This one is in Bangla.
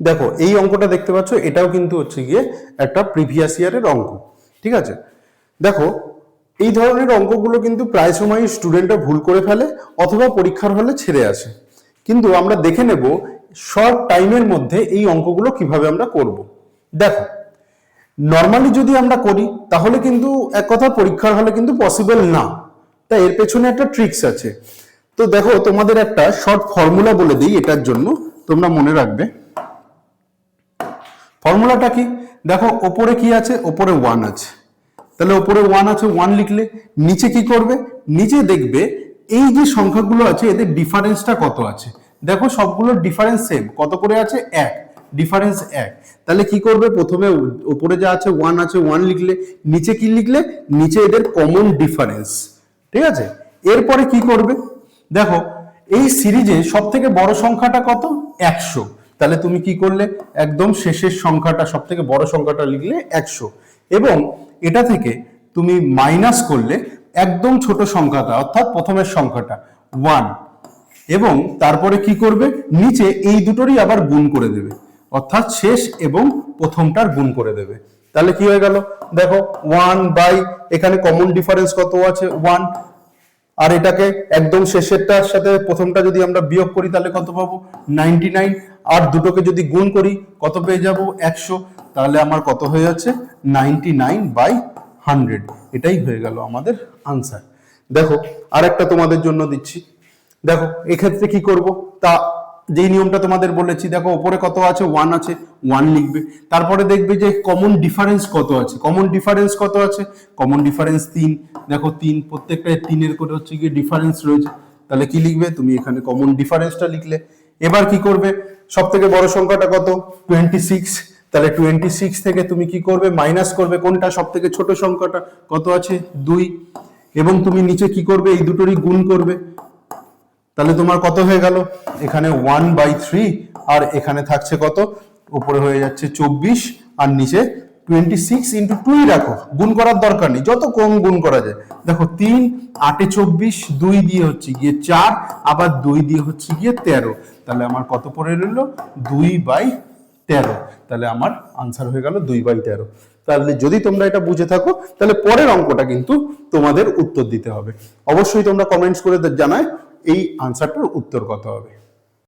দেখো এই অঙ্কটা দেখতে পাচ্ছ, এটাও কিন্তু হচ্ছে গিয়ে একটা প্রিভিয়াস ইয়ারের অঙ্ক। ঠিক আছে, দেখো এই ধরনের অঙ্কগুলো কিন্তু প্রায় সময় স্টুডেন্টরা ভুল করে ফেলে অথবা পরীক্ষার হলে ছেড়ে আসে। কিন্তু আমরা দেখে নেব শর্ট টাইমের মধ্যে এই অঙ্কগুলো কিভাবে আমরা করব। দেখো নর্মালি যদি আমরা করি তাহলে কিন্তু এক কথা পরীক্ষার হলে কিন্তু পসিবল না, তাই এর পেছনে একটা ট্রিক্স আছে। তো দেখো তোমাদের একটা শর্ট ফর্মুলা বলে দিই, এটার জন্য তোমরা মনে রাখবে। ফর্মুলাটা কি, দেখো ওপরে কি আছে, ওপরে 1 আছে, তাহলে ওপরে 1 আছে, 1 লিখলে নিচে কি করবে, নিচে দেখবে এই যে সংখ্যাগুলো আছে এদের ডিফারেন্সটা কত আছে। দেখো সবগুলোর ডিফারেন্স সেম, কত করে আছে, 1, ডিফারেন্স 1। তাহলে কি করবে, প্রথমে উপরে যা আছে 1 আছে, 1 লিখলে, নিচে কি লিখলে, নিচে এদের কমন ডিফারেন্স। ঠিক আছে, এরপরে কি করবে, দেখো এই সিরিজে সব থেকে বড় সংখ্যাটা কত, 100। তাহলে তুমি কি করলে, একদম শেষের সংখ্যাটা সব থেকে বড় সংখ্যাটা লিখলে 100, এবং এটা থেকে তুমি মাইনাস করলে একদম ছোট সংখ্যাটা অর্থাৎ প্রথমের সংখ্যাটা 1, এবং তারপরে কি করবে, নিচে এই দুটোরই আবার গুণ করে দেবে, অর্থাৎ শেষ এবং প্রথমটার গুণ করে দেবে। তাহলে কি হয়ে গেল, দেখো 1 বাই এখানে কমন ডিফারেন্স কত আছে, 1, আর এটাকে একদম শেষেরটার সাথে প্রথমটা যদি আমরা বিয়োগ করি তাহলে কত পাবো, 99, আর দুটোকে যদি গুণ করি কত পেয়ে যাব, 100। তাহলে আমার কত হয়ে যাচ্ছে, 99/100। এটাই হয়ে গেল আমাদের আনসার। দেখো আরেকটা তোমাদের জন্য দিচ্ছি, দেখো এক্ষেত্রে কি করব, তা যেই নিয়মটা তোমাদের বলেছি, দেখো উপরে কত আছে, 1 আছে, 1 লিখবে, তারপরে দেখবে যে কমন ডিফারেন্স কত আছে, কমন ডিফারেন্স কত আছে, কমন ডিফারেন্স 3, দেখো 3, প্রত্যেকটা 3-এর করে হচ্ছে গিয়ে ডিফারেন্স রয়েছে, তাহলে কি লিখবে, তুমি এখানে কমন ডিফারেন্সটা লিখলে। এবার কি করবে, সব থেকে বড় সংখ্যাটা কত, 26, তাহলে 26 থেকে তুমি কি করবে, মাইনাস করবে কোনটা, সব থেকে ছোট সংখ্যাটা কত আছে, 2, এবং তুমি নিচে কি করবে, এই দুটোরই গুণ করবে। তাহলে তোমার কত হয়ে গেল, এখানে 1/3, আর এখানে থাকছে কত, উপরে হয়ে যাচ্ছে 24, আর নিচে 26 ইন্টু 2 রাখো, গুণ করার দরকার নেই, যত কম গুণ করা যায়। দেখো 3 8 24, 2 দিয়ে হচ্ছে গিয়ে 4, আবার 2 দিয়ে হচ্ছে গিয়ে 13, তাহলে আমার কত পড়ে রইল, 2/13। তাহলে আমার আনসার হয়ে গেল 2/13। তাহলে যদি তোমরা এটা বুঝে থাকো তাহলে পরের অঙ্কটা কিন্তু তোমাদের উত্তর দিতে হবে। অবশ্যই তোমরা কমেন্টস করে জানায় এই আনসারটার উত্তর কত হবে।